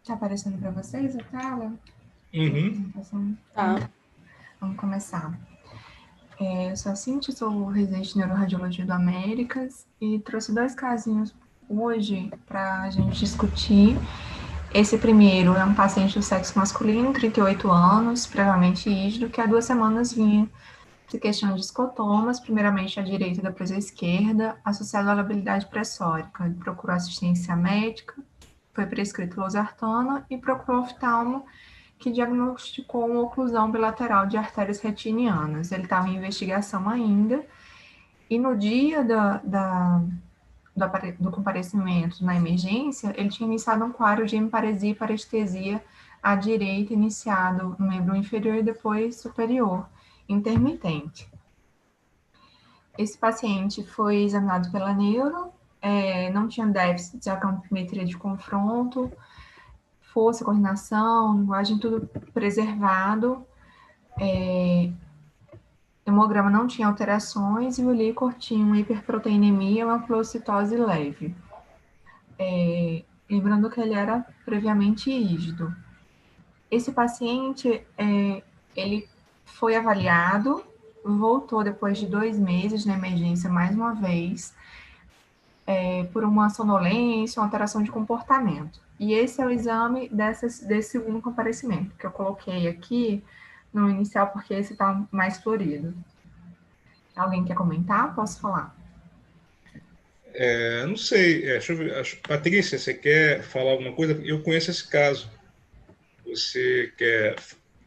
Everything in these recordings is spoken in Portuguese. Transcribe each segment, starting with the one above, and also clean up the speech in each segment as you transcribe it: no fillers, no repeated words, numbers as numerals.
Tá aparecendo para vocês a tela? Uhum. Tá. Vamos começar. Eu sou a Cintia, sou residente de Neuroradiologia do Américas e trouxe 2 casinhos hoje para a gente discutir. Esse primeiro é um paciente do sexo masculino, 38 anos, previamente rígido, que há 2 semanas vinha se questionando de escotomas, primeiramente à direita e depois à esquerda, associado à labilidade pressórica. Ele procurou assistência médica, foi prescrito losartana e procurou oftalmo, que diagnosticou uma oclusão bilateral de artérias retinianas. Ele estava em investigação ainda, e no dia do comparecimento na emergência, ele tinha iniciado um quadro de hemiparesia e parestesia à direita, iniciado no membro inferior e depois superior, intermitente. Esse paciente foi examinado pela neuro, não tinha déficit de acampometria de confronto, força, coordenação, linguagem, tudo preservado. Hemograma não tinha alterações e o líquor tinha uma hiperproteinemia e uma pleurocitose leve. Lembrando que ele era previamente rígido. Esse paciente, ele foi avaliado, voltou depois de 2 meses na emergência mais uma vez, por uma sonolência, uma alteração de comportamento. E esse é o exame desse segundo comparecimento, que eu coloquei aqui no inicial, porque esse está mais florido. Alguém quer comentar? Posso falar? Não sei, deixa eu ver. Patrícia, você quer falar alguma coisa? Eu conheço esse caso. Você quer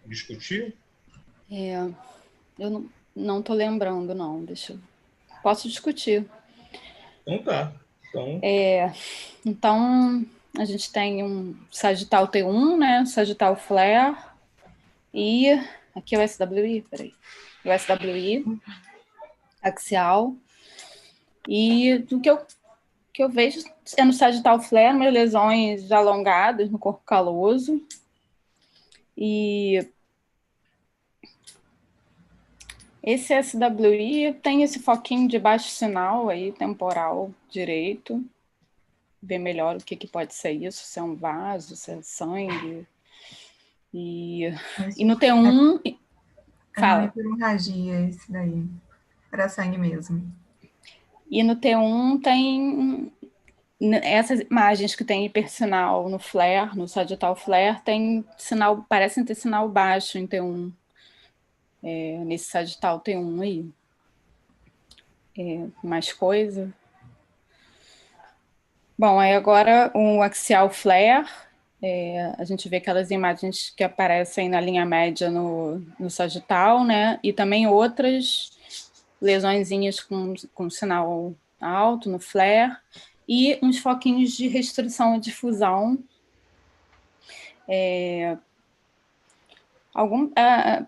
discutir? Eu não estou lembrando, não. Posso discutir. Então tá. Então, a gente tem um sagital T1, né? Sagital flare. E aqui é o SWI, peraí. O SWI axial. E do que eu vejo é no sagital flare, umas lesões alongadas no corpo caloso. E esse SWI tem esse foquinho de baixo sinal aí, temporal direito. Ver melhor o que pode ser isso, se é um vaso, se é sangue. E no T1... Fala. É uma hemorragia esse daí. Era sangue mesmo. E no T1 tem... Essas imagens que tem hipersinal no flare, no sagital flare, tem sinal, parecem ter sinal baixo em T1. Nesse sagital T1 aí. Mais coisa. Bom, aí agora o axial flare, a gente vê aquelas imagens que aparecem na linha média no sagital, né? E também outras lesõezinhas com sinal alto no flare e uns foquinhos de restrição e difusão.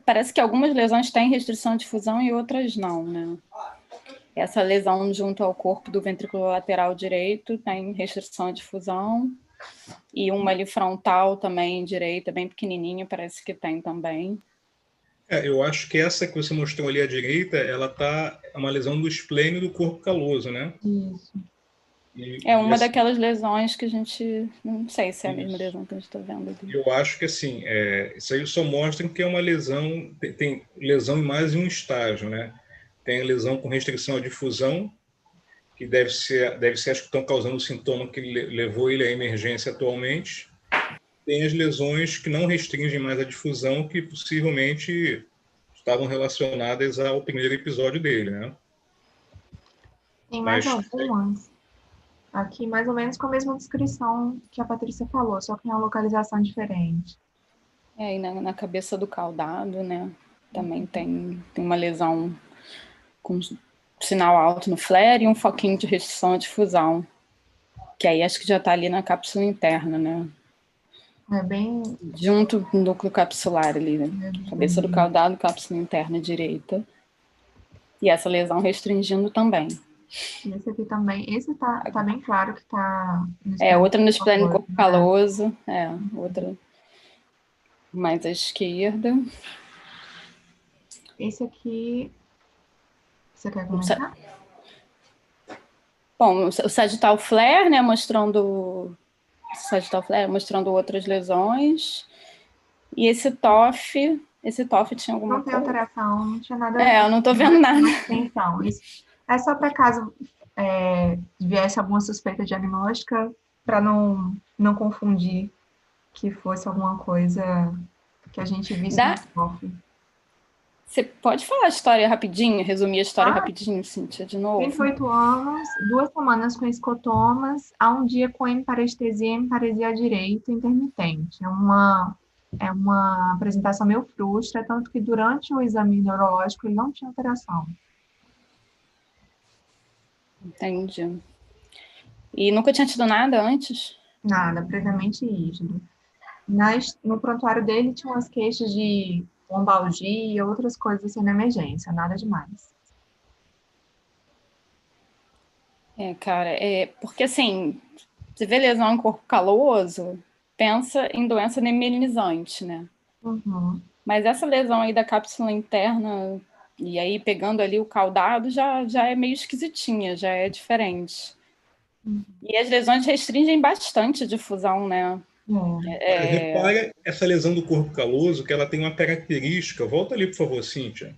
Parece que algumas lesões têm restrição de difusão e outras não, né? Essa lesão junto ao corpo do ventrículo lateral direito tem restrição de difusão. E uma ali frontal também, direita, bem pequenininha, parece que tem também. Eu acho que essa que você mostrou ali à direita, ela é uma lesão do esplênio do corpo caloso, né? Isso. É uma daquelas lesões que a gente... Não sei se é a mesma lesão que a gente está vendo ali. Eu acho que, assim, isso aí só mostra que é uma lesão... Tem lesão em mais de um estágio, né? Tem a lesão com restrição à difusão, que deve ser as que estão causando o sintoma que levou ele à emergência atualmente. Tem as lesões que não restringem mais a difusão, que possivelmente estavam relacionadas ao primeiro episódio dele, né? Tem mais algumas aqui, mais ou menos com a mesma descrição que a Patrícia falou, só que em uma localização diferente. E na cabeça do caudado, né? Também tem uma lesão com sinal alto no flare e um foquinho de restrição à difusão, que aí acho que já está ali na cápsula interna, né? Bem... Junto com o núcleo capsular ali, né? Cabeça do caudado, cápsula interna direita. E essa lesão restringindo também. Esse aqui também, esse tá bem claro que tá... Outra no esplênio corpo caloso, outra mais à esquerda. Esse aqui, você quer comentar? Bom, o sagital flare, né, mostrando sagital flare, mostrando outras lesões. E esse TOF tinha alguma Não tem coisa? alteração, não tinha nada. Eu não tô vendo nada. Então, isso é só para caso viesse alguma suspeita diagnóstica, para não confundir que fosse alguma coisa que a gente visse no TOF. Você pode falar a história rapidinho, resumir a história rapidinho, Cíntia, de novo? 38 anos, 2 semanas com escotomas, há um dia com hemiparestesia e hemiparesia à direita intermitente. É uma apresentação meio frustra, tanto que durante o exame neurológico ele não tinha alteração. Entendi. E nunca tinha tido nada antes? Nada, previamente rígido. No prontuário dele tinha umas queixas de lombalgia e outras coisas assim na emergência, nada demais. Cara, porque assim, você vê lesão em corpo caloso, pensa em doença nemelinizante, né? Uhum. Mas essa lesão aí da cápsula interna, e aí pegando ali o caudado, já é meio esquisitinha, já é diferente. Uhum. E as lesões restringem bastante a difusão, né? Repara essa lesão do corpo caloso, que ela tem uma característica. Volta ali, por favor, Cíntia.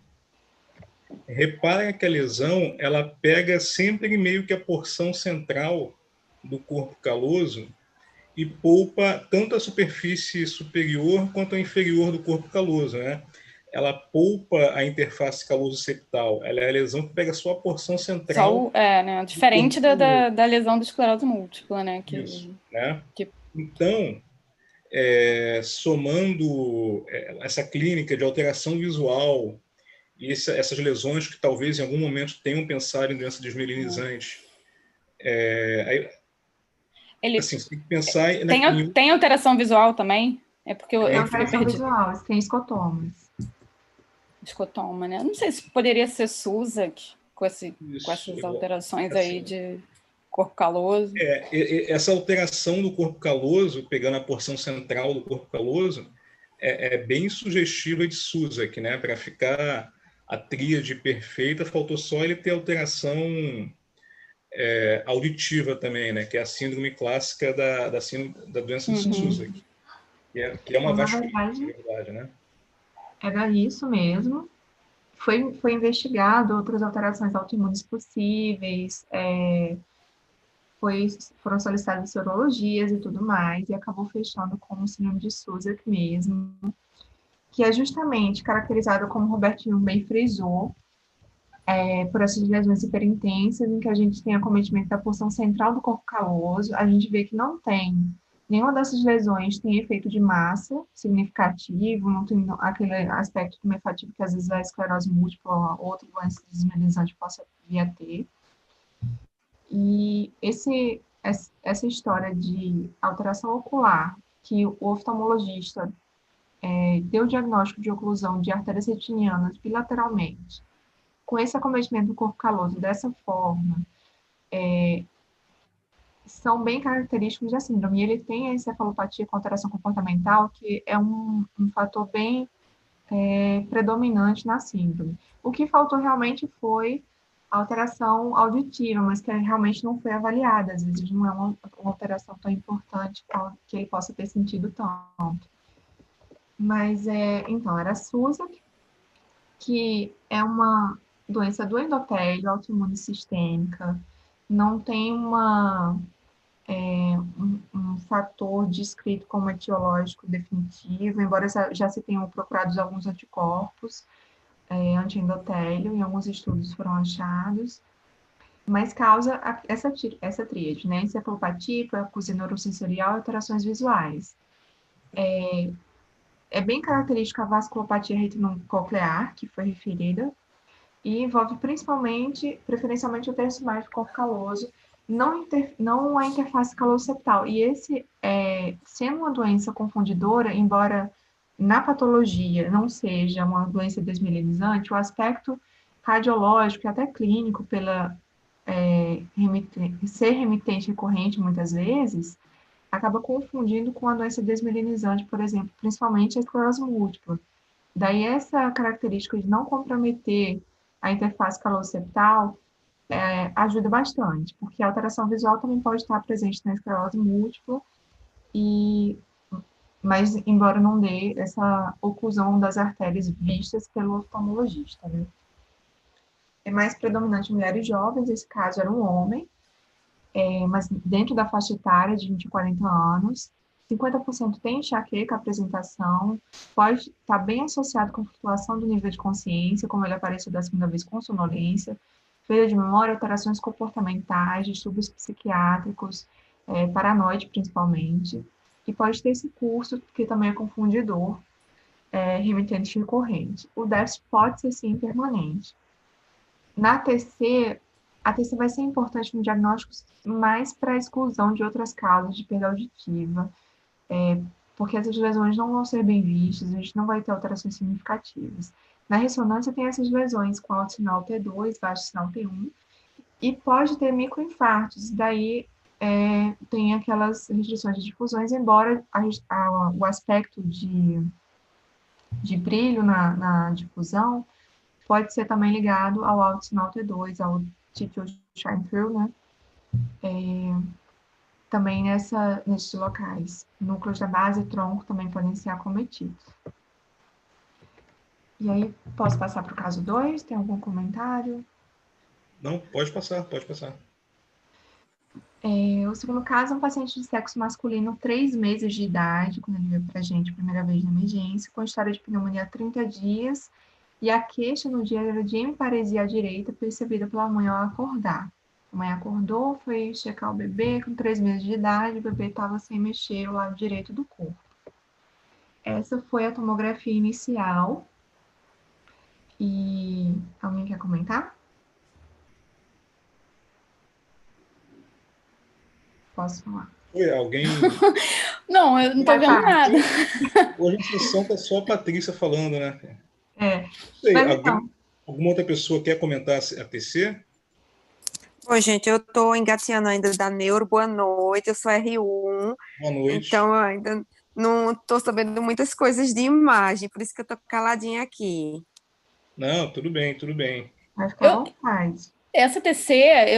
Repara que a lesão, ela pega sempre meio que a porção central do corpo caloso e poupa tanto a superfície superior quanto a inferior do corpo caloso, né? Ela poupa a interface caloso-septal. Ela é a lesão que pega só a porção central. Né? Diferente da lesão da esclerose múltipla, né? Isso, né? Então, somando essa clínica de alteração visual e essas lesões que talvez em algum momento tenham pensado em doença desmielinizante, assim, você tem que pensar tem alteração visual também? É porque eu fiquei perdido. Visual, tem escotomas. Escotoma, né? Não sei se poderia ser SUSAC com essas alterações assim, aí de corpo caloso. Essa alteração do corpo caloso, pegando a porção central do corpo caloso, é bem sugestiva de SUSAC, né? Para ficar a tríade perfeita, faltou só ele ter alteração auditiva também, né? Que é a síndrome clássica da doença de SUSAC, que é uma vasculite, né? Era isso mesmo. Foi investigado outras alterações autoimunes possíveis, foram solicitadas sorologias e tudo mais, e acabou fechando como síndrome de SUSAC mesmo, que é justamente caracterizado, como o Robertinho bem frisou, por essas lesões hiperintensas, em que a gente tem acometimento da porção central do corpo caloso. A gente vê que não tem nenhuma dessas lesões tem efeito de massa significativo, não tem aquele aspecto tumefativo que às vezes a esclerose múltipla ou outra doença desmielinizante possa vir a ter. E essa história de alteração ocular, que o oftalmologista deu o diagnóstico de oclusão de artérias retinianas bilateralmente, com esse acometimento do corpo caloso dessa forma, são bem característicos da síndrome. E ele tem a encefalopatia com alteração comportamental, que é um fator bem predominante na síndrome. O que faltou realmente foi a alteração auditiva, mas que realmente não foi avaliada. Às vezes não é uma alteração tão importante que ele possa ter sentido tanto. Mas, então, era a SUSAC, que é uma doença do endotélio, autoimune sistêmica, não tem um fator descrito como etiológico definitivo, embora já se tenham procurado alguns anticorpos anti-endotélio, em alguns estudos foram achados, mas causa essa tríade, né? Encefalopatia, hipoacusia neurosensorial e alterações visuais. É bem característica a vasculopatia retinococlear, que foi referida, e envolve preferencialmente o terço mais do corpo caloso, não a interface caloso-septal. E esse, sendo uma doença confundidora, embora na patologia não seja uma doença desmielinizante, o aspecto radiológico e até clínico, pela ser remitente recorrente muitas vezes, acaba confundindo com a doença desmielinizante, por exemplo, principalmente a esclerose múltipla. Daí essa característica de não comprometer a interface caloso-septal ajuda bastante, porque a alteração visual também pode estar presente na esclerose múltipla mas embora não dê essa oclusão das artérias vistas pelo oftalmologista, né? É mais predominante em mulheres jovens, esse caso era um homem, mas dentro da faixa etária de 20 a 40 anos, 50% tem enxaqueca, apresentação, pode estar bem associado com flutuação do nível de consciência, como ele apareceu da segunda vez com sonolência, perda de memória, alterações comportamentais, distúrbios psiquiátricos, paranoide principalmente, e pode ter esse curso, que também é confundidor, remitente recorrente. O déficit pode ser, sim, permanente. Na TC, a TC vai ser importante no diagnóstico mais para a exclusão de outras causas de perda auditiva, porque essas lesões não vão ser bem vistas, a gente não vai ter alterações significativas. Na ressonância tem essas lesões com alto sinal T2, baixo sinal T1, e pode ter microinfartos, daí tem aquelas restrições de difusões, embora o aspecto de brilho na difusão pode ser também ligado ao alto sinal T2, ao T2 shine through, né? Também nesses locais. Núcleos da base e tronco também podem ser acometidos. E aí, posso passar para o caso 2? Tem algum comentário? Não, pode passar, pode passar. O segundo caso é um paciente de sexo masculino, 3 meses de idade, quando ele veio para a gente a primeira vez na emergência, com história de pneumonia há 30 dias, e a queixa no dia era de hemiparesia à direita, percebida pela mãe ao acordar. A mãe acordou, foi checar o bebê, com 3 meses de idade, o bebê estava sem mexer o lado direito do corpo. Essa foi a tomografia inicial. E alguém quer comentar? Posso falar? Oi, alguém... Não, eu não estou vendo nada. Hoje a sessão tá só a Patrícia falando, né? Mas então... Alguma outra pessoa quer comentar a TC? Oi, gente, eu estou engatinhando ainda da neuro. Boa noite, eu sou R1. Boa noite. Então, eu ainda não estou sabendo muitas coisas de imagem, por isso que eu estou caladinha aqui. Não, tudo bem, tudo bem. Vai ficar à vontade. Essa TC,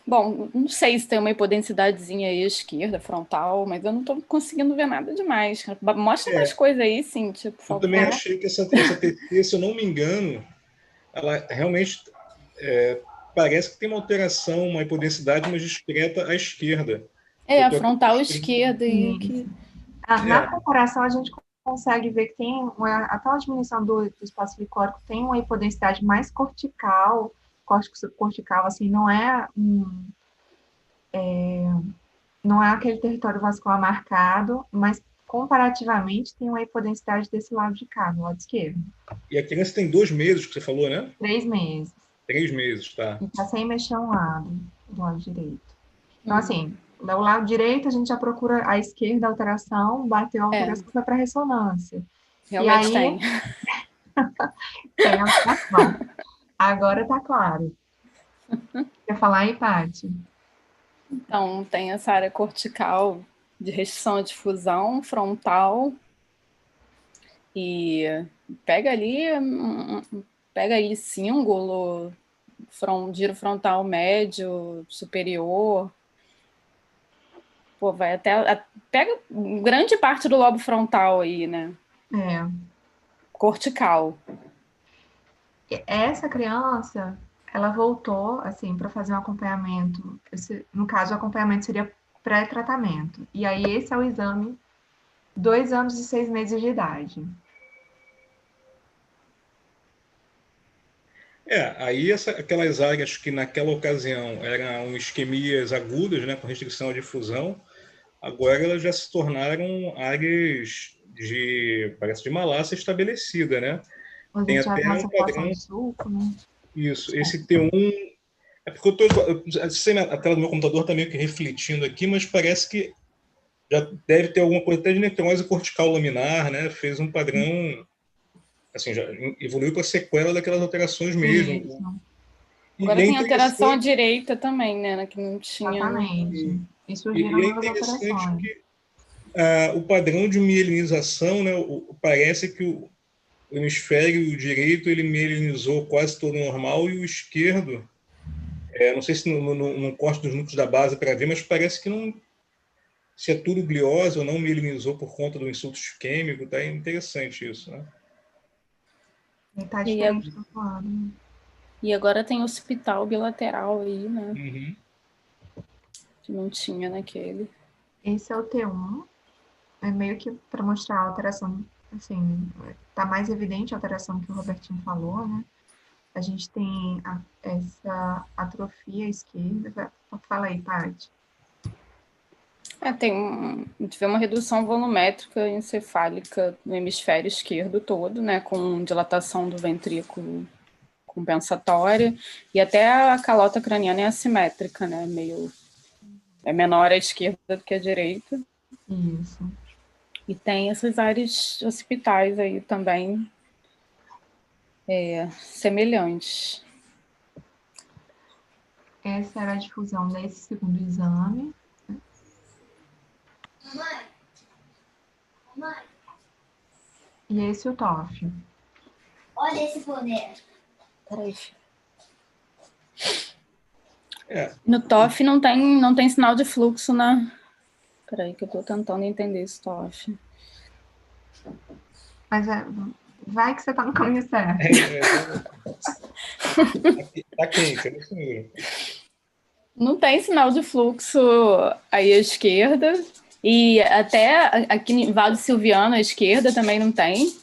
bom, não sei se tem uma hipodensidadezinha aí à esquerda, frontal, mas eu não estou conseguindo ver nada demais. Mostra mais coisa aí, sim, tipo, por favor. Eu também achei que essa TC, se eu não me engano, ela realmente parece que tem uma alteração, uma hipodensidade mais discreta à esquerda. A frontal esquerda. Na comparação, a gente consegue ver que tem até uma diminuição do espaço licórico, tem uma hipodensidade mais cortical, cortical, assim, não é aquele território vascular marcado, mas comparativamente tem uma hipodensidade desse lado de cá, no lado esquerdo. E a criança tem 2 meses, que você falou, né? 3 meses. 3 meses, tá. E tá sem mexer um lado, do lado direito. Então, assim, do lado direito a gente já procura a esquerda, a alteração, bateu a alteração, foi para ressonância. Realmente e aí, tem alteração. Agora tá claro. Quer falar aí, Paty? Então, tem essa área cortical de restrição à difusão frontal e pega ali símbolo, giro frontal médio, superior. Pô, vai até... Pega grande parte do lobo frontal aí, né? Cortical. Essa criança, ela voltou, assim, para fazer um acompanhamento. No caso, o acompanhamento seria pré-tratamento. E aí, esse é o exame, 2 anos e 6 meses de idade. Aí aquelas áreas que naquela ocasião eram isquemias agudas, né, com restrição à difusão, agora elas já se tornaram áreas parece de malácia estabelecida, né? Tem até um padrão. Suco, né? Isso, esse T1. É porque a tela do meu computador está meio que refletindo aqui, mas parece que já deve ter alguma coisa até de necrose cortical laminar, né? Fez um padrão, assim, já evoluiu para a sequela daquelas alterações mesmo. Agora tem alteração à direita também, né? Que não tinha. Exatamente. E surgiram novas alterações. Que o padrão de mielinização, né? Parece que o hemisfério direito ele mielinizou quase todo normal e o esquerdo, não sei se não corte dos núcleos da base para ver, mas parece que não se é tudo gliose ou não mielinizou por conta do insulto isquêmico, tá? É interessante isso, né? Tá diferente do outro lado, né? E agora tem hospital bilateral aí, né? Uhum. Que não tinha naquele. Esse é o T1, é meio que para mostrar a alteração, assim, tá mais evidente a alteração que o Robertinho falou, né? A gente tem essa atrofia esquerda. Fala aí, Paty. A gente vê uma redução volumétrica encefálica no hemisfério esquerdo todo, né? Com dilatação do ventrículo compensatória, e até a calota craniana é assimétrica, né? É menor à esquerda do que à direita. Isso. E tem essas áreas hospitais aí também semelhantes. Essa era a difusão nesse segundo exame. Mãe, E esse o TOF. olha esse boné. Peraí. É. No TOF não tem sinal de fluxo na... Peraí que eu estou tentando entender esse TOF. Mas vai que você está no caminho certo. Tá quente, é isso mesmo. Não tem sinal de fluxo aí à esquerda. E até aqui em Valdo Silviano, à esquerda, também não tem.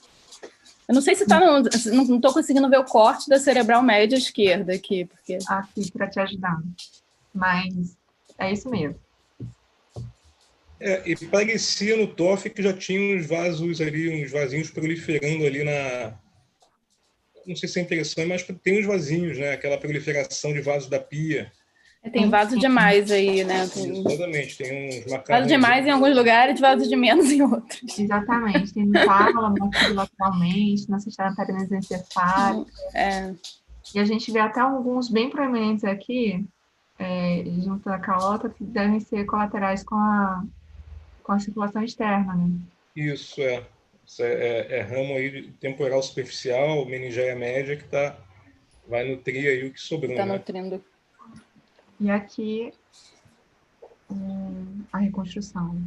Eu não sei se está não estou conseguindo ver o corte da cerebral média à esquerda aqui. Porque... Aqui para te ajudar. Mas é isso mesmo. E parecia no TOF que já tinha uns vasos ali, uns vasinhos proliferando ali na... Não sei se é impressão, mas tem uns vasinhos, né? Aquela proliferação de vasos da pia. Tem vaso demais aí, né? Exatamente, tem uns macarrões. Vaso demais em alguns lugares, vaso de menos em outros. Exatamente. Tem no tálamo, bilateralmente, na cisterna perinesencefálica. E a gente vê até alguns bem proeminentes aqui, junto da calota, que devem ser colaterais com a circulação externa, né? Isso, é ramo aí temporal superficial, meningeia média, que vai nutrir aí o que sobrou, Está né? nutrindo. E aqui, a reconstrução.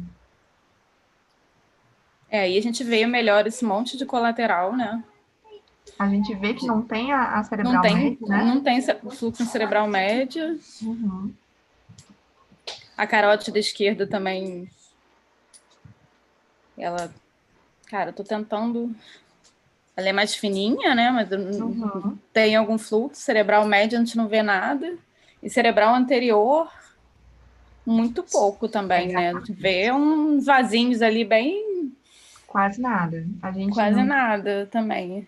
Aí a gente veio melhor esse monte de colateral, né? A gente vê que não tem a cerebral média, né? Não tem fluxo cerebral médio. Uhum. A carótida esquerda também, ela... Cara, eu tô tentando... Ela é mais fininha, né? Mas tem algum fluxo. Cerebral médio a gente não vê nada. E cerebral anterior, muito pouco também, né? A gente vê uns vasinhos ali bem... Quase nada. Quase nada também.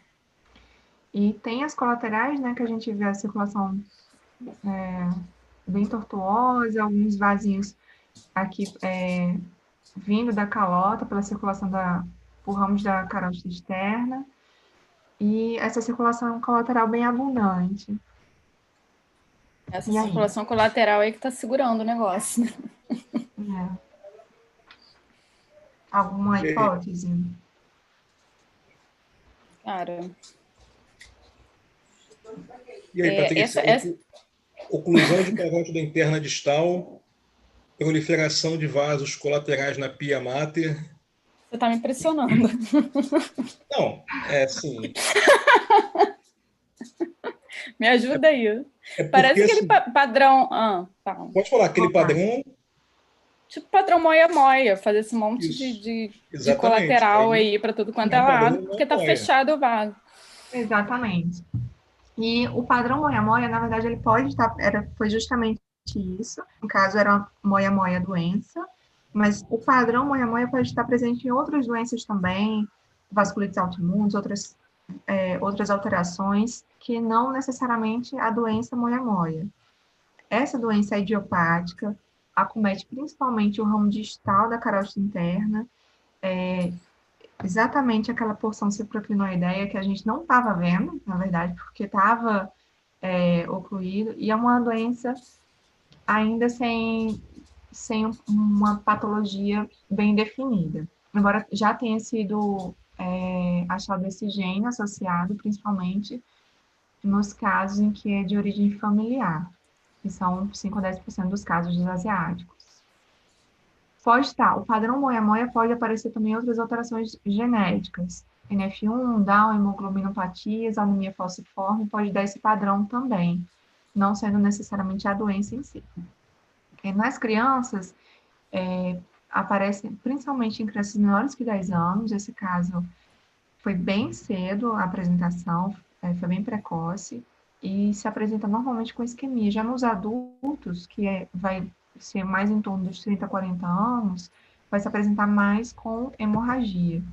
E tem as colaterais, né? Que a gente vê a circulação bem tortuosa, alguns vasinhos aqui vindo da calota pela circulação por ramos da carótida externa. E essa circulação colateral bem abundante. Essa circulação colateral aí que tá segurando o negócio. Alguma hipótese? Cara... E aí, Patrícia, oclusão de carótida interna distal, proliferação de vasos colaterais na pia mater. Você tá me impressionando. Não, assim... Me ajuda aí. Parece aquele padrão... Pode falar, aquele padrão... Tipo padrão moia-moia, fazer esse monte de colateral aí para tudo quanto é lado, porque tá fechado o vaso. Exatamente. E o padrão moia-moia, na verdade, ele pode estar... Foi justamente isso. No caso, era moia-moia doença. Mas o padrão moia-moia pode estar presente em outras doenças também, vasculites autoimunes, outras alterações, que não necessariamente a doença moia-moia. Essa doença é idiopática, acomete principalmente o ramo distal da carótida interna, exatamente aquela porção supraclinoideia que a gente não estava vendo, na verdade, porque estava ocluído, e é uma doença ainda sem uma patologia bem definida. Embora já tenha sido achado esse gene associado, principalmente nos casos em que é de origem familiar, que são 5 a 10% dos casos dos asiáticos. Pode estar. O padrão moia-moia pode aparecer também em outras alterações genéticas. NF1, Down, hemoglobinopatias, anemia falciforme, pode dar esse padrão também, não sendo necessariamente a doença em si. Nas crianças, aparecem principalmente em crianças menores que 10 anos, esse caso foi bem cedo a apresentação, foi bem precoce, e se apresenta normalmente com isquemia. Já nos adultos, vai ser mais em torno dos 30, 40 anos, vai se apresentar mais com hemorragia.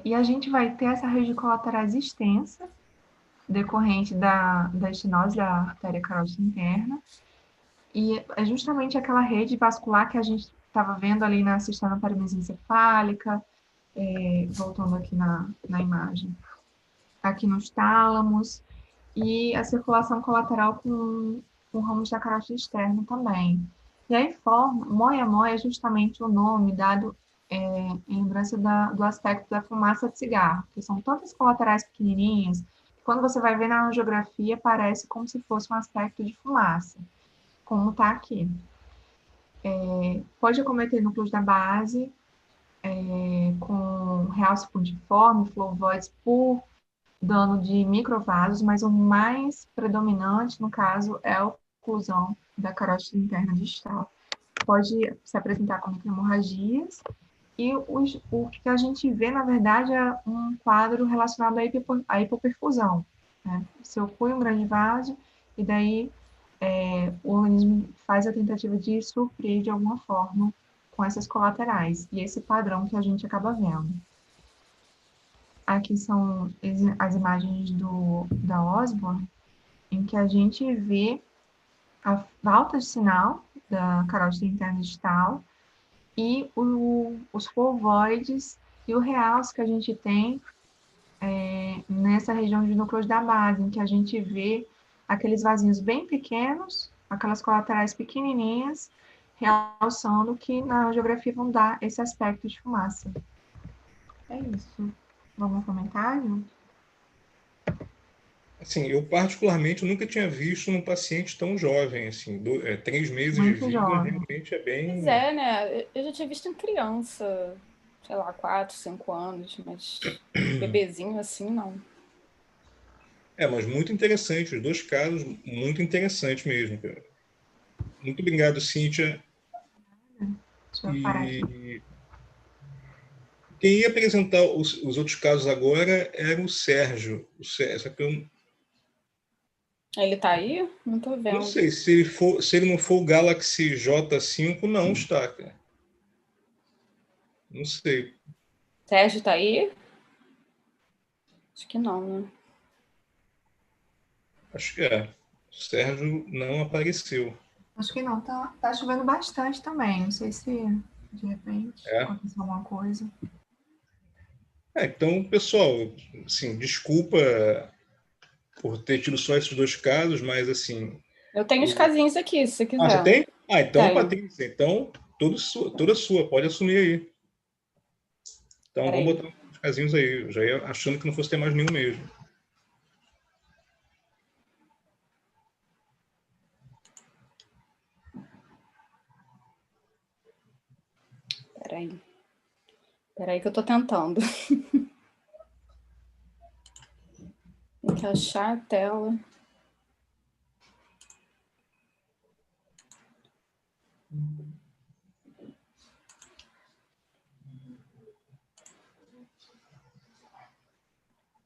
E a gente vai ter essa rede colaterais extensa, decorrente da estenose da artéria carótida interna, e é justamente aquela rede vascular que a gente estava vendo ali na cisterna paramencefálica, voltando aqui na imagem, aqui nos tálamos, e a circulação colateral com ramos da carótida externa também. E aí, moia-moia é justamente o nome dado em lembrança do aspecto da fumaça de cigarro, que são tantas colaterais pequenininhas, que quando você vai ver na angiografia, parece como se fosse um aspecto de fumaça, como está aqui. Pode acometer núcleos da base, com realce puntiforme, flavoides por dano de microvasos, mas o mais predominante, no caso, é a oclusão da carótida interna distal. Pode se apresentar como hemorragias, e o que a gente vê, na verdade, é um quadro relacionado à hipoperfusão. Né? Se oclui um grande vaso, e daí o organismo faz a tentativa de suprir de alguma forma com essas colaterais, e esse padrão que a gente acaba vendo. Aqui são as imagens da Osborne, em que a gente vê a falta de sinal da carótida interna distal e os fulvoides e o realce que a gente tem nessa região de núcleos da base, em que a gente vê aqueles vasinhos bem pequenos, aquelas colaterais pequenininhas, realçando que na geografia vão dar esse aspecto de fumaça. É isso. Algum comentário? Assim, eu particularmente nunca tinha visto num paciente tão jovem, assim, 3 meses de Muito vida, jovem. realmente é Pois bem... né? Eu já tinha visto em criança, sei lá, 4, 5 anos, mas bebezinho assim, não. Mas muito interessante, os dois casos, muito interessantes mesmo, cara. Muito obrigado, Cíntia. Deixa eu parar aqui. E quem ia apresentar os outros casos agora era o Sérgio. Só que eu Ele tá aí? Não tô não vendo. sei, se ele não for o Galaxy J5, não está, cara. Não sei. Sérgio tá aí? Acho que não, né? Acho que é. O Sérgio não apareceu. Acho que não, tá chovendo bastante também. Não sei se de repente aconteceu alguma coisa. Então, pessoal, assim, desculpa por ter tido só esses dois casos, mas assim... Eu tenho os casinhos aqui, se você quiser. você tem? Então, Tenho. Patrícia, então, toda sua, pode assumir aí. Então, Peraí. vamos botar uns casinhos aí. Eu já ia achando que não fosse ter mais nenhum mesmo. Peraí que eu tô tentando. Tem que achar a tela.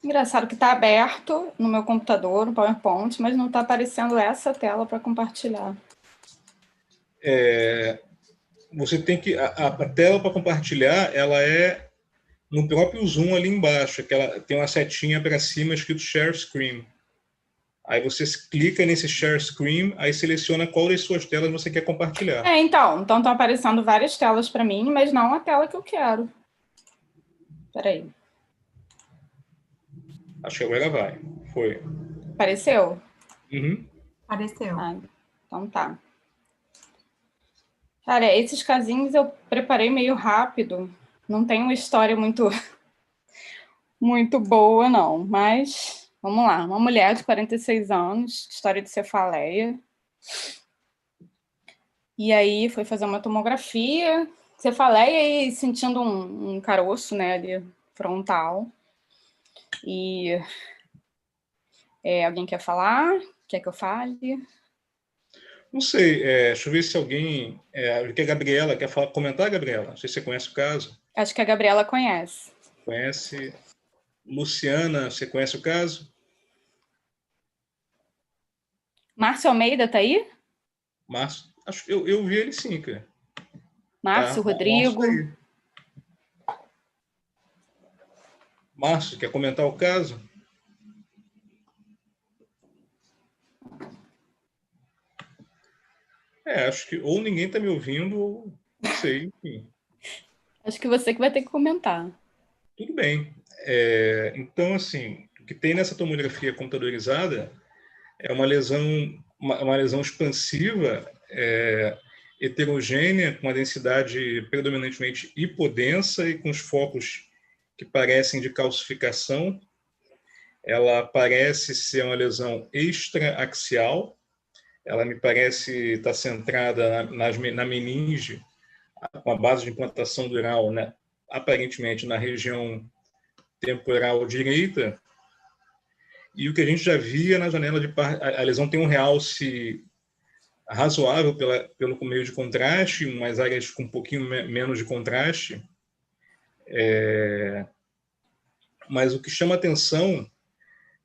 Engraçado que está aberto no meu computador, no PowerPoint, mas não está aparecendo essa tela para compartilhar. Você tem que... A tela para compartilhar, ela é no próprio Zoom ali embaixo, que ela tem uma setinha para cima escrito Share Screen. Aí você clica nesse Share Screen, aí seleciona qual das suas telas você quer compartilhar. Então estão aparecendo várias telas para mim, mas não a tela que eu quero. Peraí. Acho que agora vai. Foi. Apareceu? Uhum. Apareceu. Então tá. Cara, esses casinhos eu preparei meio rápido. Não tem uma história muito boa, não. Mas, vamos lá. Uma mulher de 46 anos, história de cefaleia. E aí foi fazer uma tomografia, cefaleia e sentindo um caroço, né, ali, frontal. E alguém quer falar? Quer que eu fale? Não sei, deixa eu ver se alguém... que a Gabriela quer falar, comentar, Gabriela? Não sei se você conhece o caso. Acho que a Gabriela conhece. Conhece. Luciana, você conhece o caso? Márcio Almeida tá aí? Márcio, eu vi ele sim, cara. Márcio, Tá, Rodrigo. aí. Márcio, quer comentar o caso? Acho que ou ninguém está me ouvindo, ou não sei, enfim. Acho que você que vai ter que comentar. Tudo bem. Então, assim, o que tem nessa tomografia computadorizada é uma lesão expansiva, heterogênea, com uma densidade predominantemente hipodensa e com os focos que parecem de calcificação. Ela parece ser uma lesão extraaxial. Ela me parece estar centrada na meninge, com a base de implantação dural, né, aparentemente na região temporal direita. E o que a gente já via na janela de a lesão tem um realce razoável pelo meio de contraste, umas áreas com um pouquinho menos de contraste. Mas o que chama atenção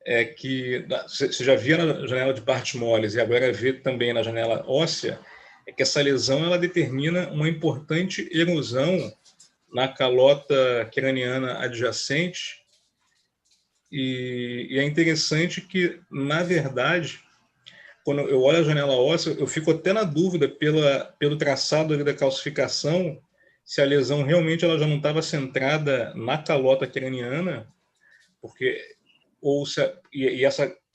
é que você já via na janela de partes moles e agora vê também na janela óssea, é que essa lesão ela determina uma importante erosão na calota craniana adjacente. E é interessante que, na verdade, quando eu olho a janela óssea, eu fico até na dúvida pelo traçado ali da calcificação, se a lesão realmente ela já não estava centrada na calota craniana, porque ou se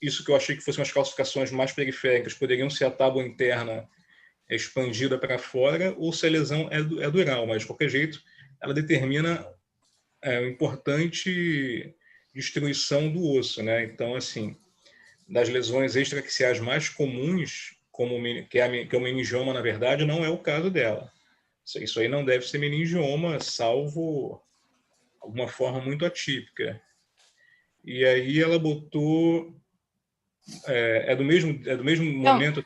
isso que eu achei que fossem as calcificações mais periféricas poderiam ser a tábua interna expandida para fora, ou se a lesão é dural, mas de qualquer jeito ela determina importante destruição do osso, né? Então, assim, das lesões extraaxiais mais comuns, que é o meningioma, na verdade, não é o caso dela. Isso aí não deve ser meningioma, salvo alguma forma muito atípica. E aí ela botou... É do mesmo momento...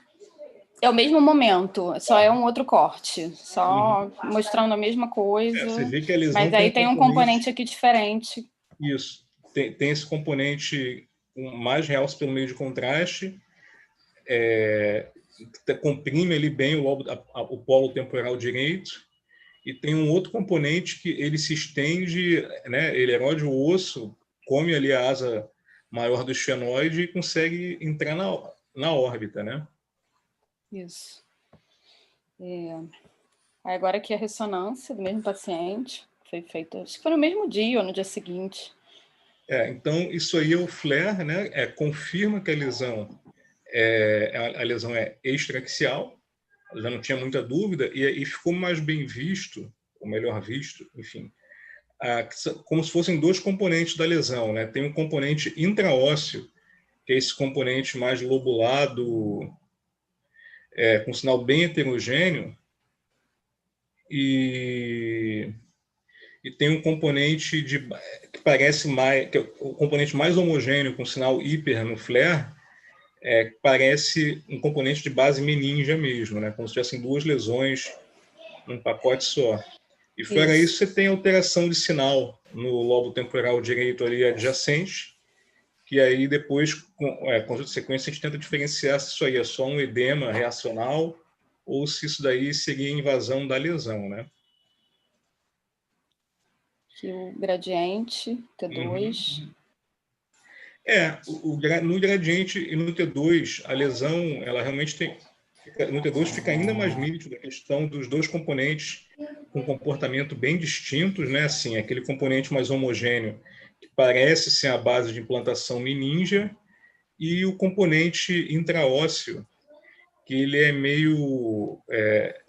É o mesmo momento, só é um outro corte, só mostrando a mesma coisa. Você vê que a lesão mas aí tem um componente aqui diferente. Isso, tem esse componente mais realce pelo meio de contraste, comprime ali bem o polo temporal direito, e tem um outro componente que ele se estende, né, ele erode o osso, come ali a asa maior do esfenoide e consegue entrar na órbita, né? Isso. Agora aqui a ressonância do mesmo paciente, foi feita, acho que foi no mesmo dia ou no dia seguinte. Então, isso aí é o flare, né? Confirma que a lesão é extraaxial, já não tinha muita dúvida, e ficou mais bem visto, ou melhor visto, enfim, como se fossem dois componentes da lesão, né? Tem um componente intraósseo, que é esse componente mais lobulado, com um sinal bem heterogêneo, e tem um componente que parece mais, que é o componente mais homogêneo, com sinal hiper no flare, parece um componente de base meningia mesmo, né? Como se tivessem duas lesões num pacote só. E fora isso, você tem alteração de sinal no lobo temporal direito ali adjacente, que aí depois, com sequência, a gente tenta diferenciar se isso aí é só um edema reacional ou se isso daí seria invasão da lesão, né? Aqui o gradiente, T2. No gradiente e no T2, a lesão, ela realmente tem... No T2 fica ainda mais nítido a questão dos dois componentes com comportamento bem distintos, né? Assim, aquele componente mais homogêneo, que parece ser a base de implantação meningia, e o componente intraósseo, que ele é meio...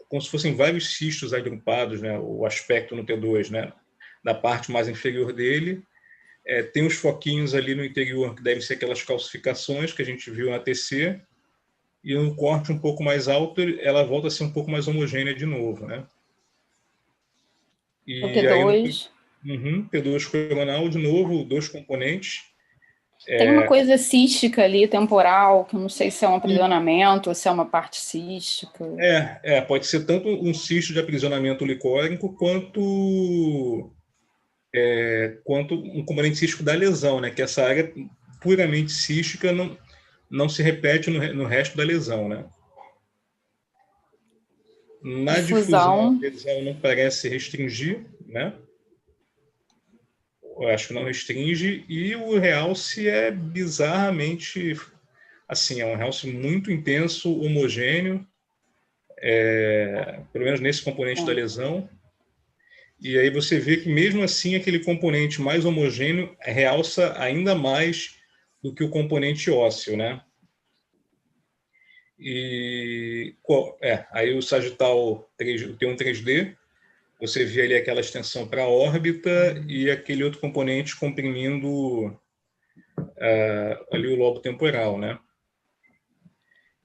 como se fossem vários cistos agrupados, né? O aspecto no T2, né? Da parte mais inferior dele. Tem os foquinhos ali no interior, que devem ser aquelas calcificações que a gente viu na TC, e um corte um pouco mais alto, ela volta a ser um pouco mais homogênea de novo, né? O E aí, T2. T2 coronal, de novo, 2 componentes. Tem uma coisa cística ali, temporal, que eu não sei se é um aprisionamento ou se é uma parte cística. Pode ser tanto um cisto de aprisionamento licórico quanto um componente cístico da lesão, né? Que essa área puramente cística não se repete no resto da lesão, né? Na difusão, a lesão não parece restringir, né? Eu acho que não restringe, e o realce é bizarramente, assim, é um realce muito intenso, homogêneo, pelo menos nesse componente da lesão. E aí você vê que mesmo assim aquele componente mais homogêneo realça ainda mais do que o componente ósseo, né? E aí o sagital 3, tem um 3D, você vê ali aquela extensão para a órbita e aquele outro componente comprimindo ali o lobo temporal, né?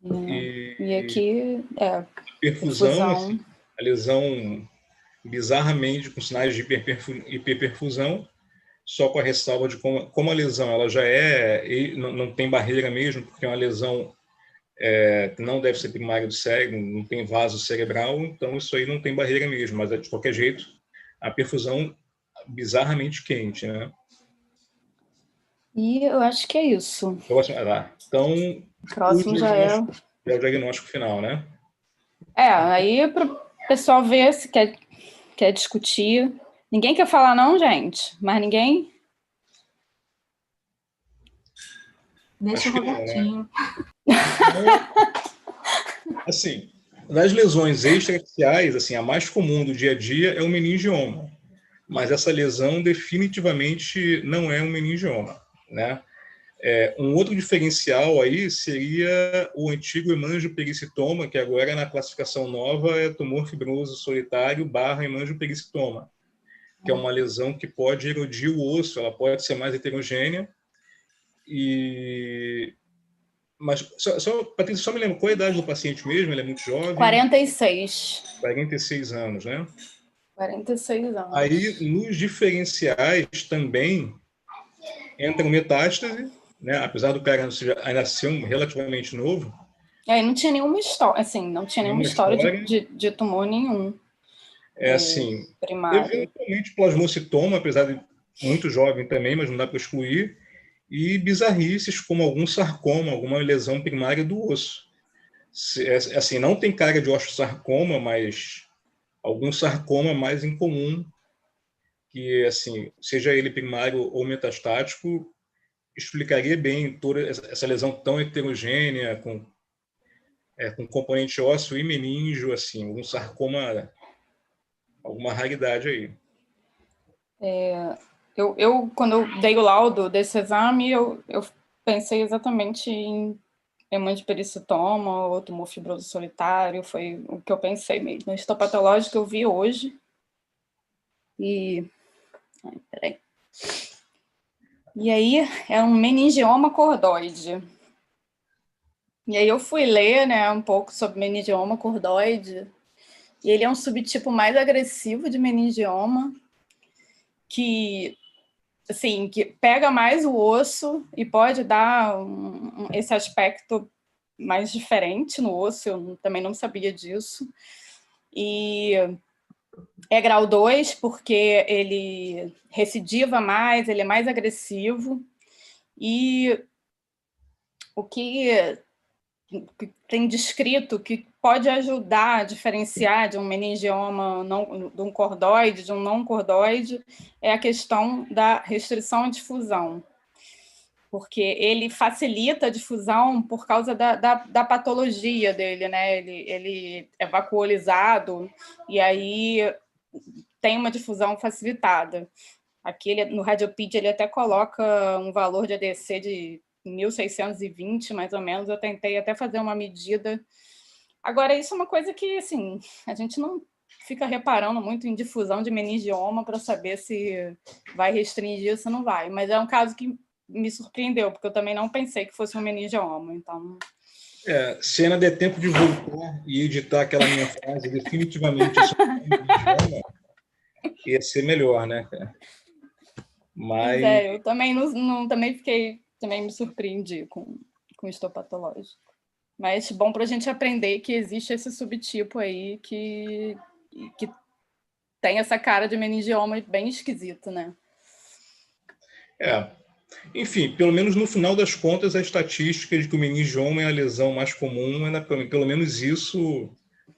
E aqui perfusão, assim, a lesão bizarramente com sinais de hiperperfusão, só com a ressalva de como a lesão ela já não tem barreira mesmo, porque é uma lesão não deve ser primária do cérebro, não tem vaso cerebral, então isso aí não tem barreira mesmo, mas de qualquer jeito, a perfusão bizarramente quente, né? E eu acho que é isso. Então, o próximo já é o diagnóstico final, né? Aí para o pessoal ver se quer discutir. Ninguém quer falar não, gente? Mas ninguém? Deixa o Robertinho. Assim, nas lesões extraaxiais, assim, a mais comum do dia a dia é o meningioma. Mas essa lesão definitivamente não é um meningioma, né? Um outro diferencial aí seria o antigo hemangiopericitoma, que agora na classificação nova é tumor fibroso solitário / hemangiopericitoma, que é uma lesão que pode erodir o osso, ela pode ser mais heterogênea. Mas, Patrícia, só me lembra, qual a idade do paciente mesmo? Ele é muito jovem? 46. 46 anos, né? 46 anos. Aí, nos diferenciais também entra metástase, né? Apesar do cara ainda ser relativamente novo. Aí não tinha nenhuma história, assim, não tinha nenhuma história de tumor nenhum. Assim, primário. Eventualmente plasmocitoma, apesar de muito jovem também, mas não dá para excluir, e bizarrices como algum sarcoma, alguma lesão primária do osso. Assim, não tem cara de osteosarcoma, mas algum sarcoma mais incomum, que, assim, seja ele primário ou metastático, explicaria bem toda essa lesão tão heterogênea, com componente ósseo e meníngeo, assim, algum sarcoma, alguma raridade aí. Quando eu dei o laudo desse exame, eu pensei exatamente em hemangiopericitoma ou tumor fibroso solitário, foi o que eu pensei mesmo. O histopatológico eu vi hoje. Peraí. E aí, é um meningioma cordoide. E aí eu fui ler, né, um pouco sobre meningioma cordoide, e ele é um subtipo mais agressivo de meningioma, que pega mais o osso e pode dar esse aspecto mais diferente no osso, eu também não sabia disso. E é grau 2, porque ele recidiva mais, ele é mais agressivo, e o que tem descrito que pode ajudar a diferenciar de um meningioma, de um cordoide, de um não cordoide, é a questão da restrição à difusão, porque ele facilita a difusão por causa da patologia dele, né? Ele é vacuolizado e aí tem uma difusão facilitada. Aqui no Radiopid ele até coloca um valor de ADC de 1.620, mais ou menos. Eu tentei até fazer uma medida. Agora, isso é uma coisa que, assim, a gente não fica reparando muito em difusão de meningioma para saber se vai restringir ou se não vai. Mas é um caso que me surpreendeu, porque eu também não pensei que fosse um meningioma. Então, Se ainda der tempo de voltar e editar aquela minha frase definitivamente isso ia ser melhor, né, cara? Mas eu também também fiquei, também me surpreendi com histopatológico. Mas bom para a gente aprender que existe esse subtipo aí que tem essa cara de meningioma bem esquisito, né? Enfim, pelo menos no final das contas, a estatística de que o meningioma é a lesão mais comum, pelo menos isso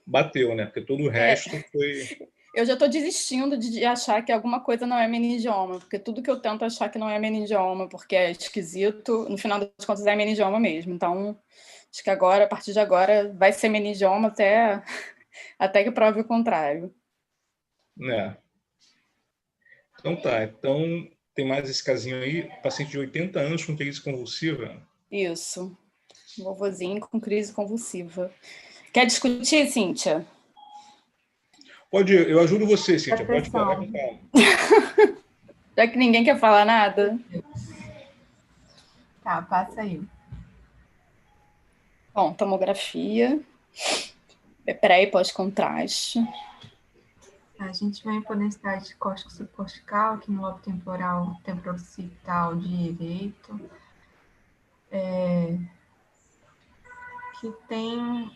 bateu, né? Porque todo o resto foi... Eu já estou desistindo de achar que alguma coisa não é meningioma, porque tudo que eu tento achar que não é meningioma, porque é esquisito, no final das contas é meningioma mesmo. Então, acho que agora, a partir de agora, vai ser meningioma até que prove o contrário. Então tá, então tem mais esse casinho aí, paciente de 80 anos com crise convulsiva. Isso, vovozinho com crise convulsiva. Quer discutir, Cíntia? Pode, eu ajudo você, Cíntia, pode falar com calma. Já que ninguém quer falar nada. Tá, passa aí. Bom, tomografia, pré e pós-contraste. A gente vai em hipodensidade córtico subcortical, aqui no lobo temporal, temporoccipital direito, que tem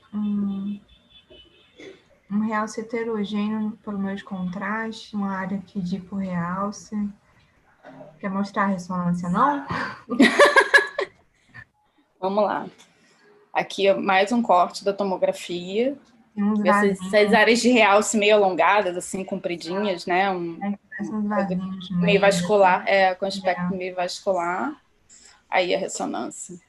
um realce heterogêneo pelo meio de contraste, uma área aqui de hiporrealce. Quer mostrar a ressonância, não? Vamos lá. Aqui mais um corte da tomografia. Tem uns essas áreas de realce meio alongadas, assim, compridinhas, né? Meio vascular, com aspecto meio vascular. Aí a ressonância.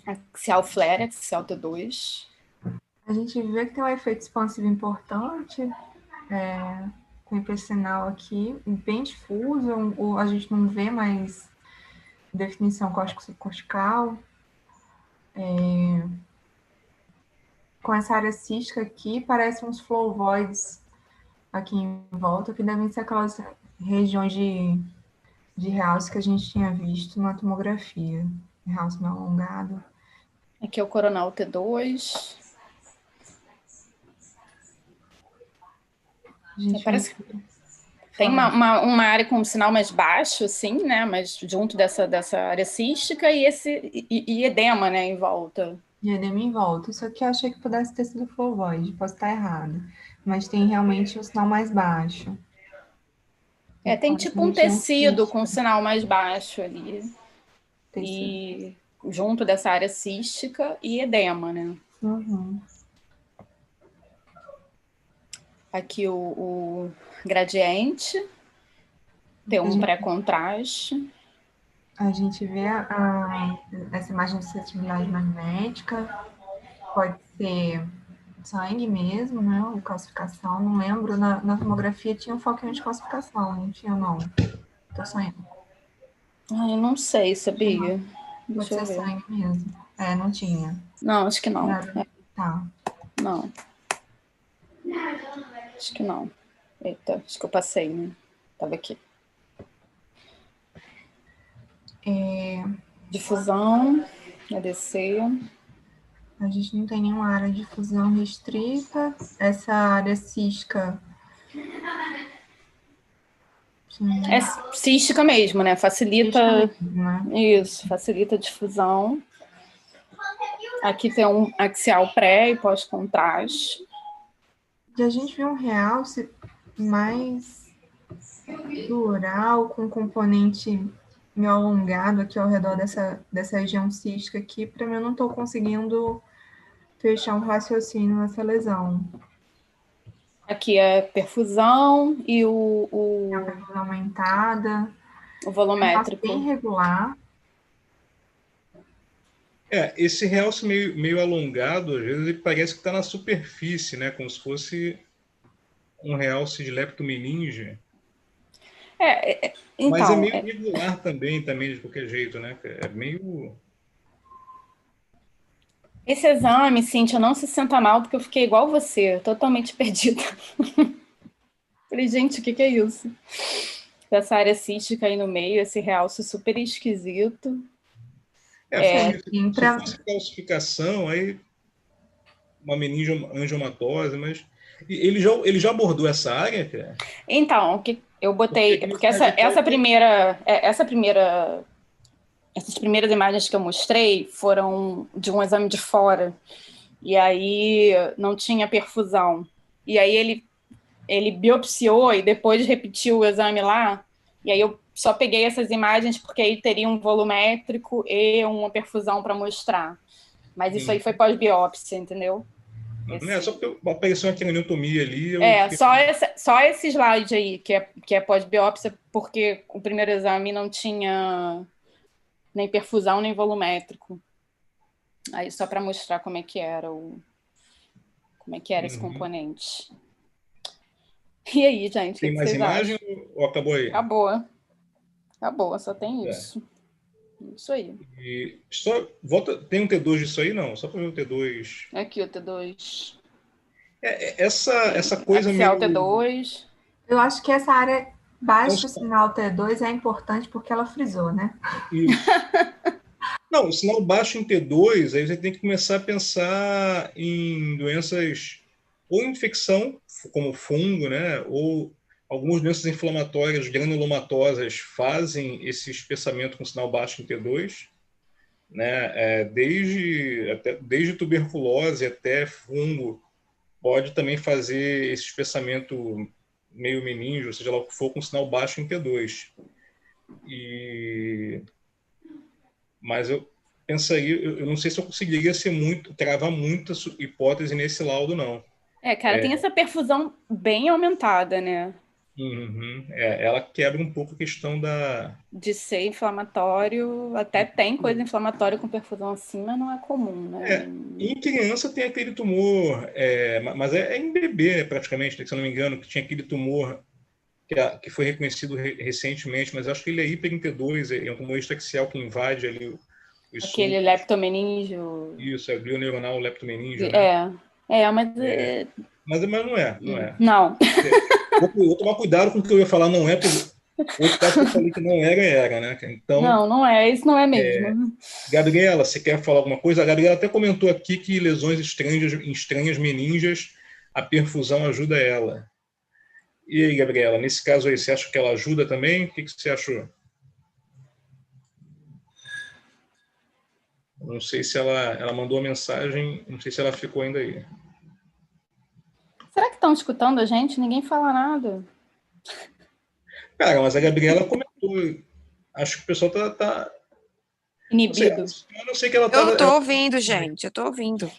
Axial flare, axial T2. A gente vê que tem um efeito expansivo importante, com hipersinal aqui, bem difuso, a gente não vê mais definição córtico-subcortical. Com essa área cística aqui, parecem uns flavoides aqui em volta, que devem ser aquelas regiões de realce que a gente tinha visto na tomografia. Realce meio alongado. Aqui é o coronal T2. Parece que tem uma área com um sinal mais baixo, assim, né? Mas junto dessa área cística e edema, né? Em volta. E edema em volta. Isso aqui eu achei que pudesse ter sido flavoide, posso estar errado. Mas tem realmente o sinal mais baixo. Tem tipo um tecido com sinal mais baixo ali. E junto dessa área cística e edema, né? Uhum. Aqui o gradiente, tem um pré-contraste. A gente vê essa imagem de suscetibilidade magnética, pode ser sangue mesmo, né? Ou calcificação, não lembro. Na tomografia tinha um foquinho de calcificação, não tinha, não. Tô sonhando. Ai, eu não sei, sabia? Pode ser sangue mesmo. Não tinha. Não, acho que não. Tá. Não. Acho que não. Eita, acho que eu passei, né? Tava aqui. Difusão, ADC. A gente não tem nenhuma área de difusão restrita. Essa área cística... É cística mesmo, né? Facilita... Mesmo, né? Isso, facilita a difusão. Aqui tem um axial pré e pós-contraste. E a gente vê um realce mais plural, com componente meio alongado aqui ao redor dessa região cística aqui. Para mim, eu não estou conseguindo fechar um raciocínio nessa lesão. Aqui é perfusão e A perfusão aumentada. O volumétrico. Bem regular. Esse realce meio alongado, às vezes ele parece que está na superfície, né? Como se fosse um realce de leptomeninge. Então, mas é meio irregular também, de qualquer jeito, né? É meio... Esse exame, Cíntia, não se senta mal, porque eu fiquei igual você, totalmente perdida. Falei, gente, o que é isso? Essa área cística aí no meio, esse realce super esquisito. Se fosse calcificação, aí uma meningoangiomatosi, mas ele já abordou essa área, cara? Então, o que eu botei, porque essas primeiras imagens que eu mostrei foram de um exame de fora, e aí não tinha perfusão. E aí ele biopsiou e depois repetiu o exame lá, e aí eu só peguei essas imagens porque aí teria um volumétrico e uma perfusão para mostrar. Mas isso aí foi pós-biópsia, entendeu? Só porque apareceu uma craniotomia ali. Só esse slide aí, que é pós-biópsia, porque o primeiro exame não tinha nem perfusão, nem volumétrico. Aí só para mostrar como é que era esse componente. E aí, gente, tem o que mais vocês imagem acham? ou acabou aí? Acabou, só tem isso. Isso aí. E só volta, tem um T2 disso aí, não? Só para ver o T2. Aqui o T2. Essa coisa axial meio. T2. Eu acho que essa área baixo sinal T2 é importante porque ela frisou, né? Isso. Não, o sinal baixo em T2, aí você tem que começar a pensar em doenças ou infecção, como fungo, né? Ou algumas doenças inflamatórias granulomatosas fazem esse espessamento com sinal baixo em T2, né? Desde tuberculose até fungo pode também fazer esse espessamento meio meníngeo, seja lá o que for, com sinal baixo em T2. Mas eu pensaria, eu não sei se eu conseguiria cravar muita hipótese nesse laudo, não. Cara, tem essa perfusão bem aumentada, né? Ela quebra um pouco a questão de ser inflamatório, até tem coisa inflamatória com perfusão assim, mas não é comum, né? Em criança tem aquele tumor, mas é em bebê, né, praticamente, se eu não me engano, que tinha aquele tumor que foi reconhecido recentemente, mas acho que ele é hiper em T2, é um tumor estaxial que invade ali os aquele sulcos. leptomeníngeo. Isso, é glioneuronal leptomeníngeo, né? Mas não é. Não. Vou tomar cuidado com o que eu ia falar, não é, porque outro caso que eu falei que não era, né? Então, não é, isso não é mesmo. Gabriela, você quer falar alguma coisa? A Gabriela até comentou aqui que lesões estranhas meninges, a perfusão ajuda ela. E aí, Gabriela, nesse caso aí, você acha que ela ajuda também? O que você achou? Não sei se ela mandou a mensagem, não sei se ela ficou ainda aí. Será que estão escutando a gente? Ninguém fala nada. Cara, mas a Gabriela comentou. Acho que o pessoal tá inibido. Eu não sei que ela Eu tô ouvindo, gente. Eu tô ouvindo.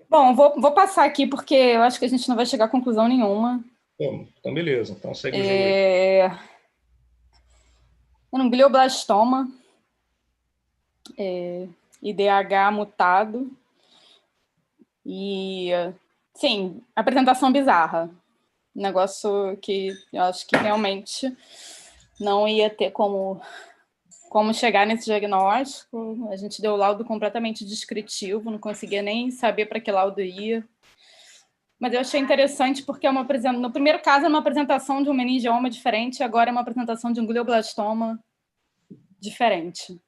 Bom, vou passar aqui porque eu acho que a gente não vai chegar a conclusão nenhuma. Então, beleza. Então, segue o jogo aí. Um glioblastoma, IDH mutado e, sim, apresentação bizarra. Um negócio que eu acho que realmente não ia ter como chegar nesse diagnóstico. A gente deu o laudo completamente descritivo, não conseguia nem saber para que laudo ia. Mas eu achei interessante porque no primeiro caso é uma apresentação de um meningioma diferente, agora é uma apresentação de um glioblastoma diferente.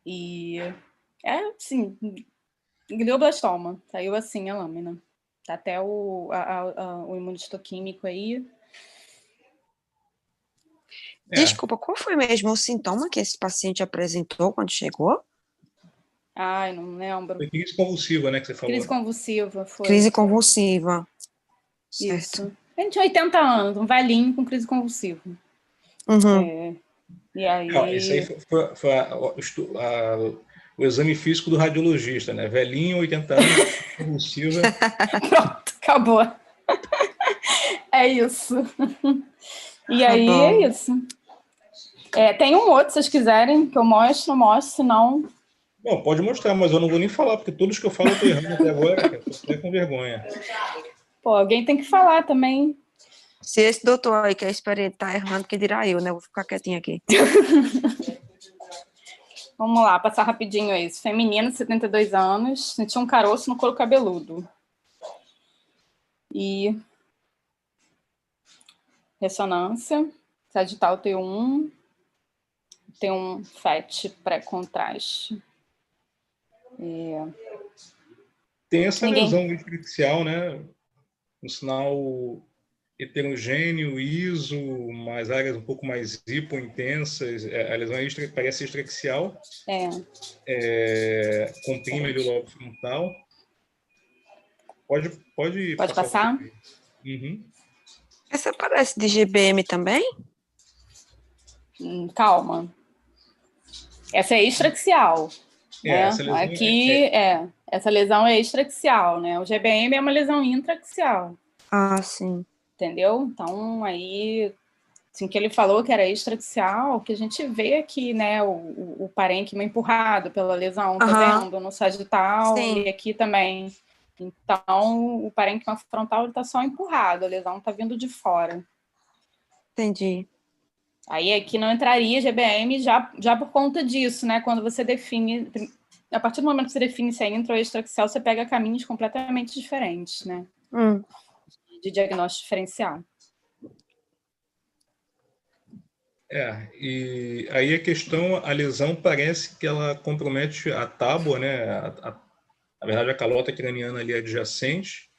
E sim, glioblastoma. Saiu assim a lâmina. Tá até o imunistoquímico aí. Desculpa, qual foi mesmo o sintoma que esse paciente apresentou quando chegou? Ai, não lembro. Foi crise convulsiva, né, que você falou. Crise convulsiva, foi. Crise convulsiva. Certo. Isso. Ele tinha 80 anos, um velhinho com crise convulsiva. E aí... Não, isso aí foi o exame físico do radiologista, né? Velhinho, 80 anos, convulsiva. Pronto, acabou. É isso. E aí é isso. Tem um outro, se vocês quiserem, que eu mostro, senão... Bom, pode mostrar, mas eu não vou nem falar, porque todos que eu falo eu tô errando até agora, cara. Tô até com vergonha. Pô, alguém tem que falar também. Se esse doutor aí que é experiente tá errando, que dirá eu, né? Eu vou ficar quietinha aqui. Vamos lá, passar rapidinho isso. Feminino, 72 anos, sentiu um caroço no couro cabeludo. E ressonância, sagital T1, tem um FET pré-contraste. Tem essa Ninguém- lesão matricial, né? Um sinal heterogêneo, ISO, mais áreas um pouco mais hipointensas. A lesão parece extraxial, comprime ali o lobo frontal. Pode passar? Uhum. Essa parece de GBM também? Calma. Essa é extraxial. Né? Essa lesão Aqui, essa lesão é extraxial, né? O GBM é uma lesão intraxial. Ah, sim. Entendeu? Então, aí, assim, que ele falou que era extraxial, que a gente vê aqui, né, o parênquima empurrado pela lesão, tá vendo? No sagital. Sim. E aqui também. Então, o parênquima frontal está só empurrado, a lesão está vindo de fora. Entendi. Aí aqui não entraria GBM já por conta disso, né? Quando você define, a partir do momento que você define se é intro ou extraxial, você pega caminhos completamente diferentes, né? De diagnóstico diferencial. E aí a lesão parece que ela compromete a tábua, né? Na verdade, a calota craniana ali adjacente,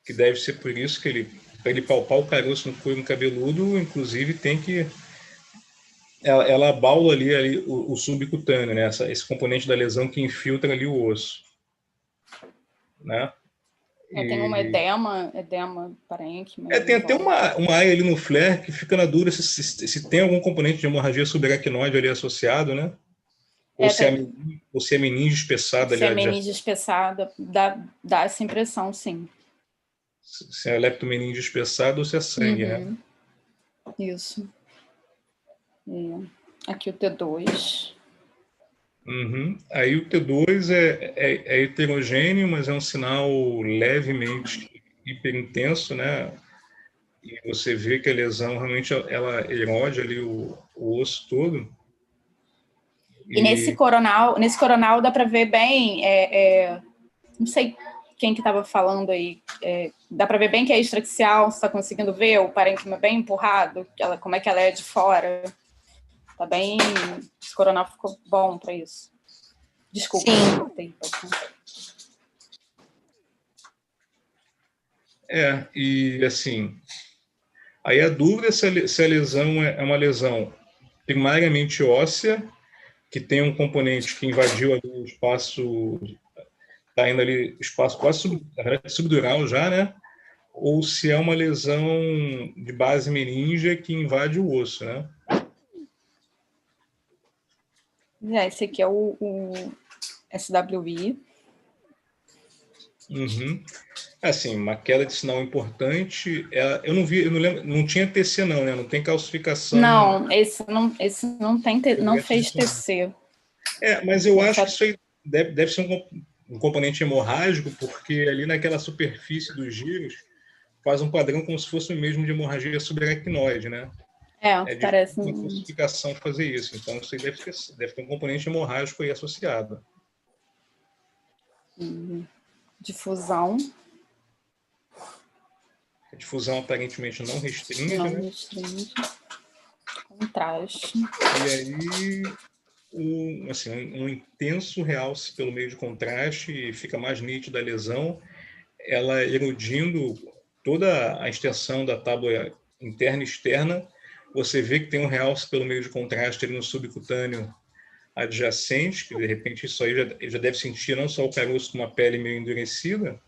que deve ser por isso que para ele palpar o caroço no couro cabeludo, inclusive tem que ela abaula ali o subcutâneo, né? Esse componente da lesão que infiltra ali o osso, né? Tem uma edema parênquima. Tem até uma área ali no flare que fica na dúvida se tem algum componente de hemorragia subaracnoide ali associado, né? Ou se é meninge espessada ali. Se é meninge espessada, dá essa impressão, sim. Se é leptomeninge espessado ou se é sangue, né? Isso. Aqui o T2. Aí o T2 é heterogêneo, mas é um sinal levemente hiperintenso, né? E você vê que a lesão realmente ela erode ali o osso todo. E nesse coronal dá para ver bem, não sei quem que estava falando aí, dá para ver bem que é extraxial, você está conseguindo ver o parênquima bem empurrado, como é que ela é de fora. Tá bem, esse coronal ficou bom para isso. Desculpa. E assim, aí a dúvida é se a lesão é uma lesão primariamente óssea, que tem um componente que invadiu ali o espaço, está indo ali espaço quase subdural já, né? Ou se é uma lesão de base meníngea que invade o osso, né? Esse aqui é o SWI. Assim, uma queda de sinal importante. Eu não lembro, não tinha TC não, né? Não tem calcificação. Não, esse não tem, não fez TC. Mas eu acho que isso aí deve ser um componente hemorrágico, porque ali naquela superfície dos giros faz um padrão como se fosse o mesmo de hemorragia subaracnoide, né? Parece uma calcificação fazer isso. Então, isso aí deve ter um componente hemorrágico aí associado. Difusão. A difusão aparentemente não restringe, Não né? restringe. Contraste. E aí, um intenso realce pelo meio de contraste, fica mais nítida a lesão, ela erodindo toda a extensão da tábua interna e externa. Você vê que tem um realce pelo meio de contraste ali no subcutâneo adjacente, que de repente isso aí já deve sentir não só o caroço com uma pele meio endurecida.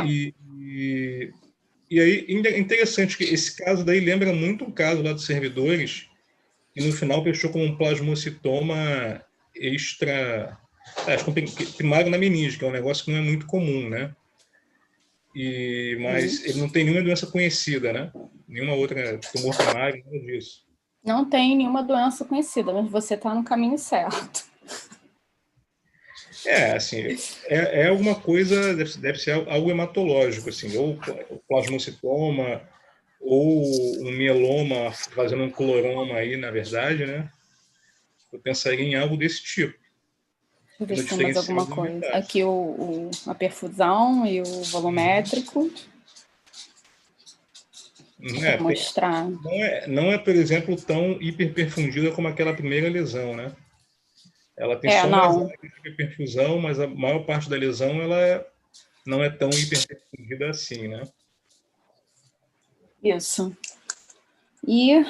E aí, interessante que esse caso daí lembra muito um caso lá dos servidores, que no final fechou com um plasmocitoma primário na meninge, que é um negócio que não é muito comum, né? Mas ele não tem nenhuma doença conhecida, né? Nenhuma outra tumor primário, nada disso. Não tem nenhuma doença conhecida, mas você está no caminho certo. Assim, é alguma coisa, deve ser algo hematológico, assim, ou plasmocitoma, ou um mieloma fazendo um cloroma aí, na verdade, né? Eu pensaria em algo desse tipo. Deixa eu ver se tem mais alguma coisa. Aqui a perfusão e o volumétrico. Deixa eu mostrar. Não é, por exemplo, tão hiperperfundida como aquela primeira lesão, né? Ela tem só umas Não. áreas de hiperperfusão, mas a maior parte da lesão não é tão hiperperfundida assim, né? Isso. E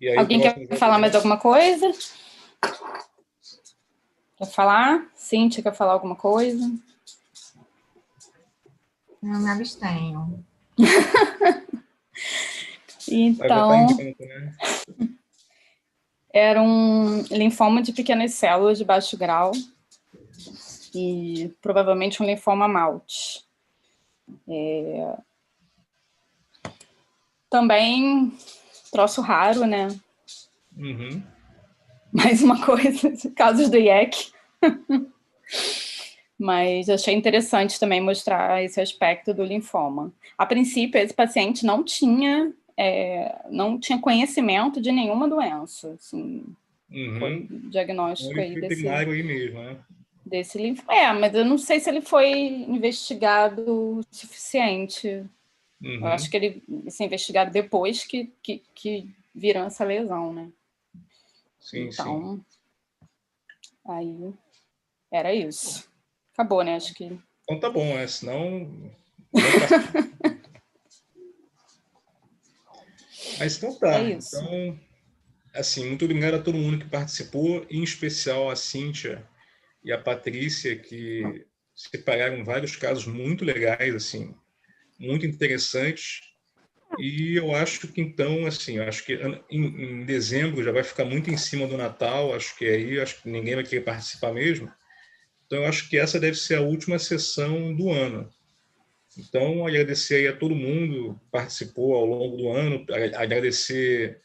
E aí, alguém quer falar mais alguma coisa? Quer falar? Cíntia, quer falar alguma coisa? Eu me abstenho. Então, né? era um linfoma de pequenas células de baixo grau e provavelmente um linfoma Malte. Também troço raro, né? Uhum. Mais uma coisa, casos do IEC. Mas achei interessante também mostrar esse aspecto do linfoma. A princípio, esse paciente não tinha conhecimento de nenhuma doença. Assim, foi diagnóstico aí desse linfoma. Mas eu não sei se ele foi investigado o suficiente. Eu acho que ele vai ser investigado depois que viram essa lesão, né? Sim, então, aí era isso. Acabou, né? Acho que... Então tá bom, né? Senão... Mas então tá. É isso. Então, assim, muito obrigado a todo mundo que participou, em especial a Cíntia e a Patrícia, que separaram vários casos muito legais, assim, muito interessantes. E eu acho que então, assim, acho que em dezembro já vai ficar muito em cima do Natal, acho que ninguém vai querer participar mesmo. Então eu acho que essa deve ser a última sessão do ano. Então, agradecer aí a todo mundo que participou ao longo do ano, agradecer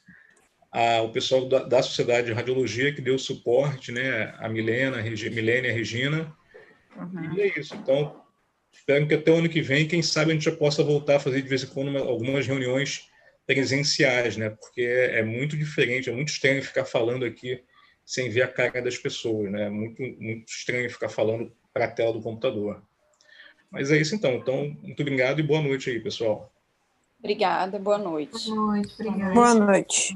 ao pessoal da Sociedade de Radiologia que deu suporte, né? A Milena, a Regina. E é isso. Então, espero que até o ano que vem, quem sabe a gente já possa voltar a fazer de vez em quando algumas reuniões presenciais, né? Porque é muito diferente, é muito estranho ficar falando aqui sem ver a cara das pessoas, né? É muito, muito estranho ficar falando para a tela do computador. Mas é isso então. Então, muito obrigado e boa noite aí, pessoal. Obrigada, boa noite. Boa noite, obrigada. Boa noite.